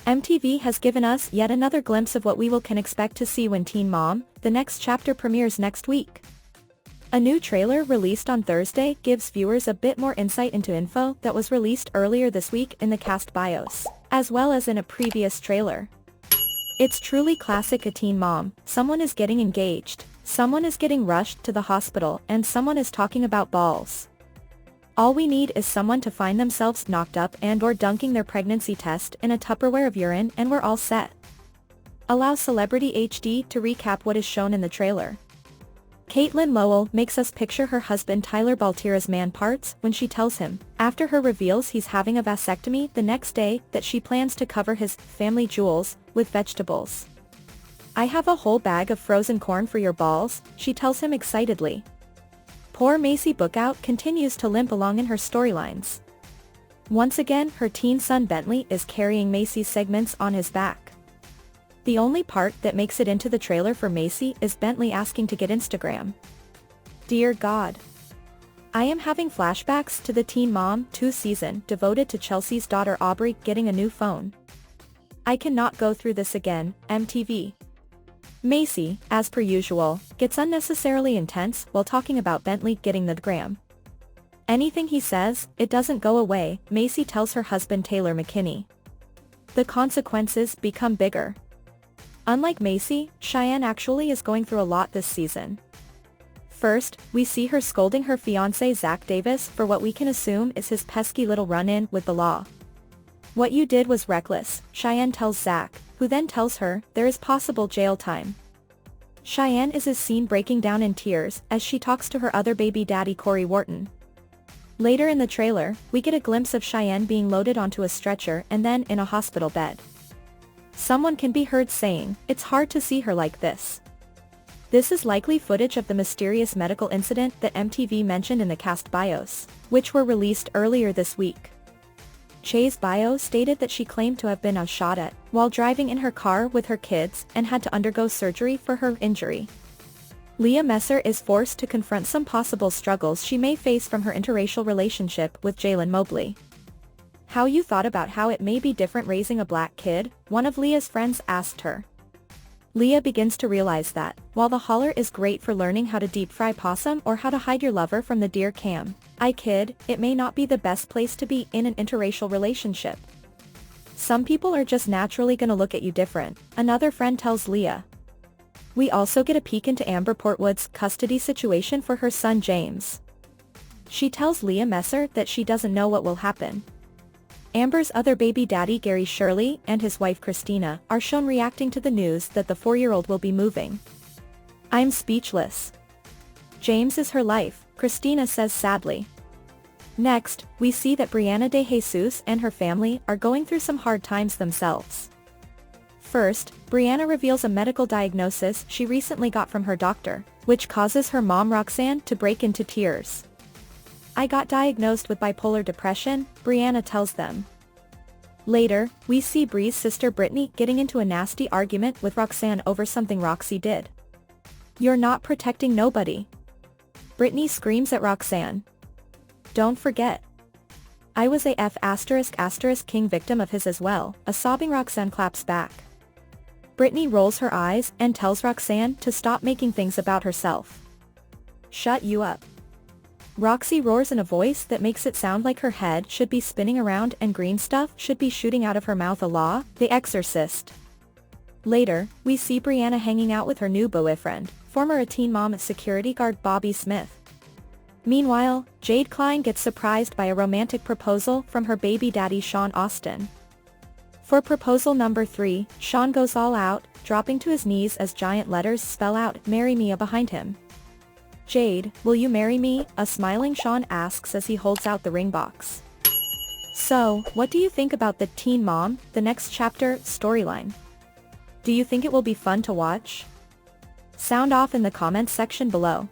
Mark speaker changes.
Speaker 1: MTV has given us yet another glimpse of what we can expect to see when Teen Mom, the next chapter premieres next week. A new trailer released on Thursday gives viewers a bit more insight into info that was released earlier this week in the cast bios, as well as in a previous trailer. It's truly classic a teen mom. Someone is getting engaged, someone is getting rushed to the hospital, and someone is talking about balls. All we need is someone to find themselves knocked up and/or dunking their pregnancy test in a Tupperware of urine and we're all set. Allow Celebrity HD to recap what is shown in the trailer. Caitlin Lowell makes us picture her husband Tyler Baltira's man parts when she tells him, after her reveals he's having a vasectomy the next day, that she plans to cover his family jewels with vegetables. "I have a whole bag of frozen corn for your balls," she tells him excitedly. Poor Macy Bookout continues to limp along in her storylines. Once again, her teen son Bentley is carrying Macy's segments on his back. The only part that makes it into the trailer for Macy is Bentley asking to get Instagram. Dear God. I am having flashbacks to the Teen Mom 2 season devoted to Chelsea's daughter Aubrey getting a new phone. I cannot go through this again, MTV. Macy, as per usual, gets unnecessarily intense while talking about Bentley getting the gram. Anything he says, it doesn't go away, Macy tells her husband Taylor McKinney. The consequences become bigger. Unlike Macy, Cheyenne actually is going through a lot this season. First, we see her scolding her fiancé Zach Davis for what we can assume is his pesky little run-in with the law. "What you did was reckless," Cheyenne tells Zach, who then tells her there is possible jail time. Cheyenne is seen breaking down in tears as she talks to her other baby daddy Corey Wharton. Later in the trailer, we get a glimpse of Cheyenne being loaded onto a stretcher and then in a hospital bed. Someone can be heard saying, "It's hard to see her like this." This is likely footage of the mysterious medical incident that MTV mentioned in the cast bios, which were released earlier this week. Che's bio stated that she claimed to have been shot at while driving in her car with her kids and had to undergo surgery for her injury. Leah Messer is forced to confront some possible struggles she may face from her interracial relationship with Jalen Mobley. "How you thought about how it may be different raising a black kid?" one of Leah's friends asked her. Leah begins to realize that, while the holler is great for learning how to deep fry possum or how to hide your lover from the deer cam, I kid, it may not be the best place to be in an interracial relationship. "Some people are just naturally gonna look at you different," another friend tells Leah. We also get a peek into Amber Portwood's custody situation for her son James. She tells Leah Messer that she doesn't know what will happen. Amber's other baby daddy Gary Shirley and his wife Christina are shown reacting to the news that the 4-year-old will be moving. "I'm speechless. James is her life," Christina says sadly. Next, we see that Briana de Jesus and her family are going through some hard times themselves. First, Briana reveals a medical diagnosis she recently got from her doctor, which causes her mom Roxanne to break into tears. "I got diagnosed with bipolar depression," Briana tells them. Later, we see Bri's sister Brittany getting into a nasty argument with Roxanne over something Roxy did. "You're not protecting nobody," Brittany screams at Roxanne. "Don't forget. I was a **** victim of his as well," a sobbing Roxanne claps back. Brittany rolls her eyes and tells Roxanne to stop making things about herself. "Shut you up." Roxy roars in a voice that makes it sound like her head should be spinning around and green stuff should be shooting out of her mouth a la The Exorcist. Later, we see Briana hanging out with her new boyfriend, former Teen Mom security guard Bobby Smith. Meanwhile, Jade Klein gets surprised by a romantic proposal from her baby daddy Sean Austin. For proposal number 3, Sean goes all out, dropping to his knees as giant letters spell out "Marry Me" behind him. "Jade, will you marry me?" a smiling Sean asks as he holds out the ring box. So, what do you think about the Teen Mom, the next chapter, storyline? Do you think it will be fun to watch? Sound off in the comments section below.